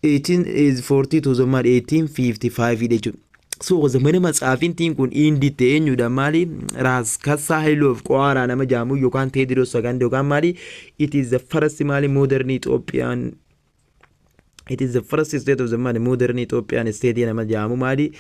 1840 to the Mali 1855 jechuudha. So zamana matsaafintiin kun indi teenyudha maali Ras Kasahil of Kwara nama jaamu yookaan Tewodiroos sagande yookaan maali it is the first Mali modern Ethiopian state of the Mali modern Ethiopian state nama jaamu maali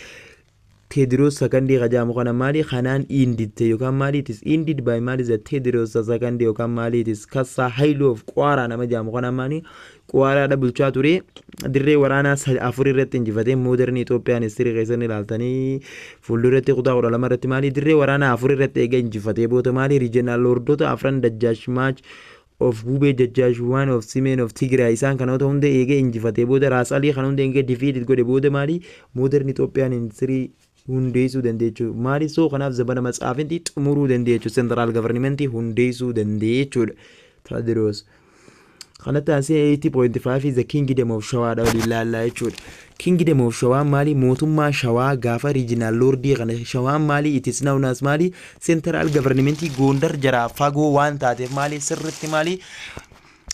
Tewodiroos sagande kajaamu kana maali kanaan indite yookaan maali it is ended by maali the Tewodiroos sagande yookaan maali it is Kasahil of Kwara nama jaamu kana maali Kwara da bulchaa ture dirree waraanaa afur irratti injifatee modern Ethiopian history keessatti ilaaltanii fuulduratti kutaa 12 irratti maali dirree waraanaa afur irratti eega injifatee booda maali regional lordota afran Dajjaj Mach of Wube Dajjaj one of Simeen of Tigray isaan kanoota hunda eega injifatee booda Ras Ali kan hunda eega defeated godhe booda maali modern Ethiopian history hundeessuu dandeechuu maali soo kanaaf zabana matsaafinti xumuruu dandeechuu central government hundeessuu dandeechuudha. Tewodiroos kanatti ansee 80.5 is the kingdom of Shawaa dha waliin laallaa jechuudha. Kingdom of Shawaa maali mootummaa Shawaa gaafa regional lordii kana Shawaa maali it is known as maali central government Gondar jara fagoo waan taateef maali sirritti maali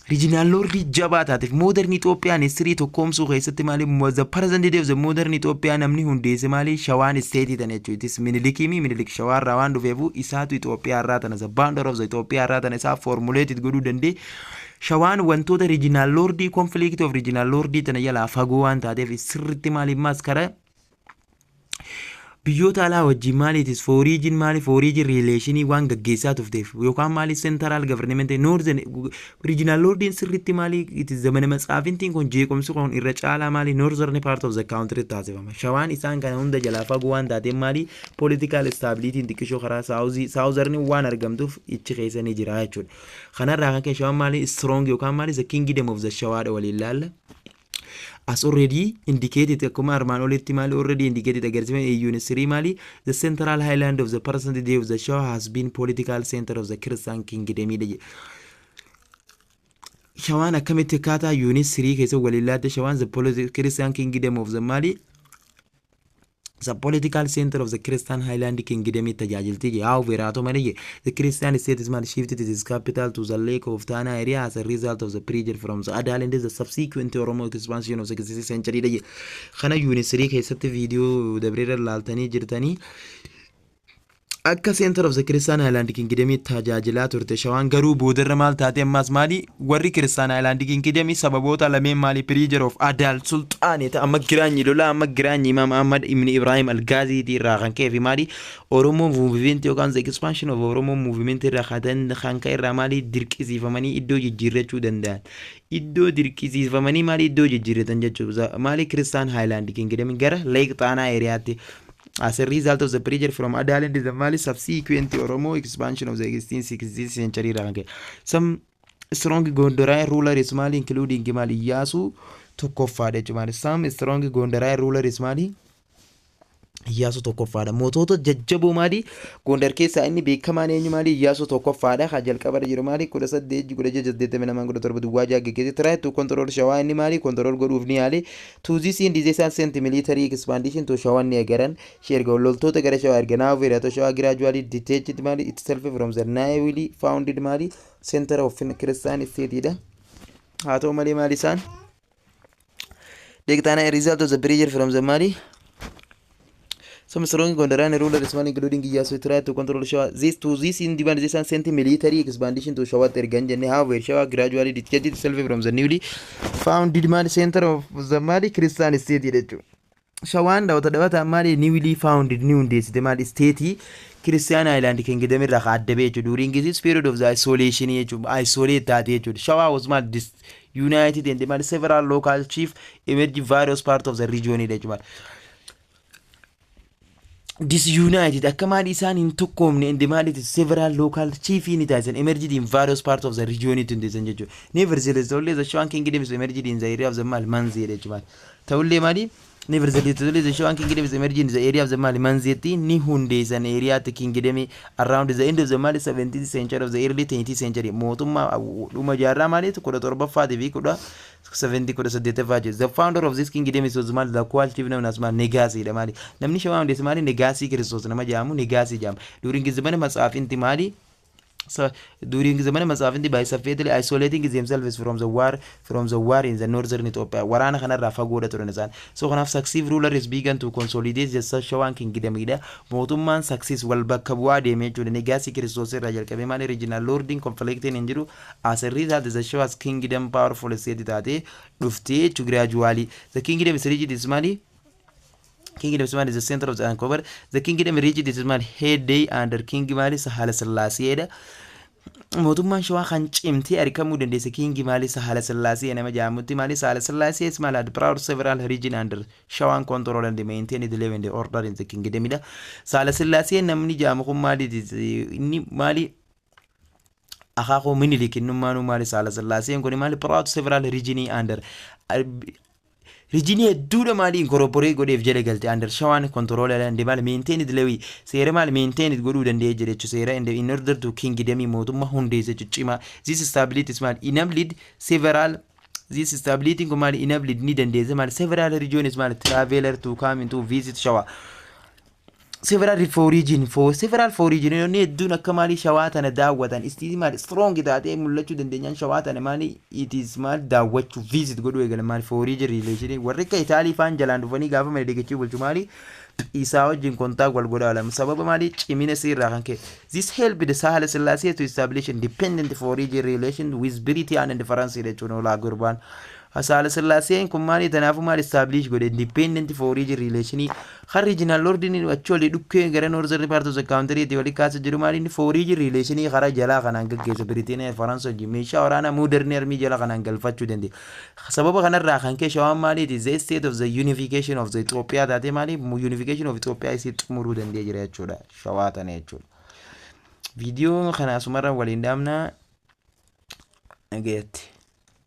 regional lordii jabaa taateef modern Ethiopian history tokkoomsuu keessatti maali the present day of the modern Ethiopian namni hundeesse maali Shawaan state tan jechuudha. It is Minilik Shawaa irraa waan dhufeefu isaatu Itoophiyaa irraa tana the bounder of the Itoophiyaa irraa tana isaa formulated godhuu dandee Shawaan wantoota regional lordii conflict of regional lordii tana jalaa fagoo waan taateef sirritti maali maskara biyyoota alaa wajjin maaliitis fooriijin riileeshinii waan gaggeessaa tufteef yookaan maali seentaraal gavarnimentii noorzen riijinaal loordiin sirriitti maali itti zamana matsaafintiin kun jeequmsi kun irra caalaa maali noorzerni paart of the country taasifama shawaan isaan kana hunda jalaa fagoo waan taateen maali political stabilitiin xiqqishoo karaa saawuzarni waan argamtuuf ichi keessanii jira jechuudha kanarraa kan kee shawaan maali strong yookaan maali the kingdom of the shawaadha waliin laalla as already indicated akkuma armaan olitti maali already indicated agarsiifame eeyyuun sirii maali the central highland of the present day of the show has been political center of the Christian kingdom jedhe shawaan akkamitti akkaataa yuunis sirii keessa waliin laadde shawaan the political Christian kingdom of the maali the political center of the Christian Highland Kingdom tajajilti how verato mani the Christian state is shifted its capital to the Lake of Tana area as a result of the pressure from the Adal and the subsequent Oromo expansion of the 16th century khana unisri keessatti video dabrera laltani jirtani akka center of the Christian Highland Kingdom tajaajilaa turte shawaan garuu boodarra maal taate ammas maali warri Christian Highland Kingdom sababoota lameen maali pressure of Adal sultaanita amma giraanyi lola amma giraanyi Imam Ahmad ibn Ibrahim al-Ghazi irraa kan kee fi maali Oromo movement yookaan the expansion of Oromo movement irraa kan ka'e irraa maali dirqisiifamanii iddoo jijjiirrachuu danda'an iddoo dirqisiifamanii maali iddoo jijjiirratan jechuudha maali Christian Highland Kingdom gara Lake Tana areaatti as a result of the pressure from Adal and the Mali subsequent Oromo expansion of the 16th century range. Some strong Gondorai rulers Mali including Mali Yasu tokkoffaadha jechuudha. Some strong Gondorai rulers Mali Iyyaasuu tokkoffaadha. Mootota jajjaboo maali Gondar keessaa inni beekamaan eenyu maali Iyyaasuu tokkoffaadha. Haa jalqabara jiru maali 18 duwwaa geggeessee try to control shawaa inni maali control godhuuf ni yaale to this end is a sent military expansion to shawaa ni agaran sheerga loltoota gara shawaa erganaa veerato shawaa gradually detached maali itself from the newly founded maali center of Christian state dha. Haa ta'u malee maali isaan deegtana result of the pressure from the Mali some strong Gondaran rulers one including Iyyasu tried to control Shawa. This independence sent military expansion to Shawa Terganjan, however, Shawa gradually detached itself from the newly founded Mali center of the Mali Christian state. Shawan Dawata Mali newly founded new days the Mali state Christian Island Kingdom had debate during this period of the isolation age isolate that age. Shawa was mad united and demanded several local chief emerged various parts of the region. Disunited akkamadi isaan hin tokkoomne indemaaliti several local chief unities and emerged in various parts of the region in this jechuudha. Nevertheless, only the Shawan Kingdom is emerged in the area of the Manzi jechuudha. Ta'ullee maali nevertheless the Shawan Kingdom is emerged in the area of the Manzi ni hundeessan area the kingdom around the end of the Mali 17th century of the early 20th century mootummaa dhuma jaarraa maaliitu 17ffaatii fi 78 the founder of this kingdom is Osman the qual chief known as Negasi da mali namni shawaa hundeesse maali Negasi Kristos nama jaamu Negasi jaam during zamana matsaafinti maali so during zamana matsaafinti by safeetly isolating themselves from the war in the northern Ethiopia waraana kanarraa fagoodha turan isaan so kanaaf successive rulers began to consolidate the Shawan kingdom ida mootummaan success wal bakka bu'aa deemee jechuudha Negasi Kristos irraa jalqabee maali regional lording conflicting hin jiru as a result the Shawan kingdom powerful state taate dhuftee to gradually the kingdom is reached this mali Kingdom is the center of the Ankober. The kingdom reached this man head day under King Mali Sahala Selassie. Mootummaan Shawaa kan cimtee argamuu dandeesse King Mali Sahala Selassie nama jaamutti Mali Sahala Selassie is malad proud several region under Shawan control and maintain the level in the order in the kingdom. Sahala Selassie namni jaamu kun Mali akako minilik numanu Mali Sahala Selassie kun Mali proud several region under Region duda mali incorporate godef jele galte under Shawan control and demal maintain the lewi sere mal maintain it godu dande jele chu sere and in order to kingdom mootummaa hundeesse chuchima this stability is mal enabled several this stability ko mal enabled ni dande mal several regions mal traveler to come into visit Shawa several for region ne duna kamali shawatana daawatan isti mal strong taate mul'achuu dandeenyaan shawatana mali it is mal daawwachuu visit godhu eegala mal for region relation warri ka Italy fan jalaan dhufanii gaafa mal deegachuu bulchu mali isaa wajjin contact wal godhaa sababa mali cimina sirraa kan kee this helped the Sahel Selassie to establish independent for region relation with Britain and France jechuun ola gurbaan Hasaala Sillaaseen kun maali tanaafu maal establish godhe independent foreign relation kan regional lord ni actually dhukkee gara northern part of the country ti wali kaasa jiru maali inni foreign relation kara jala kanaan gaggeessa Britain France wajjin meeshaa waraanaa modern army jala kanaan galfachuu danda'e sababa kanarraa kan kee shawaan maali it is the state of the unification of the Ethiopia taate maali unification of Ethiopia isii xumuruu danda'e jira jechuudha shawaa tana jechuudha viidiyoo kana asumarra waliin dhaabna nageetti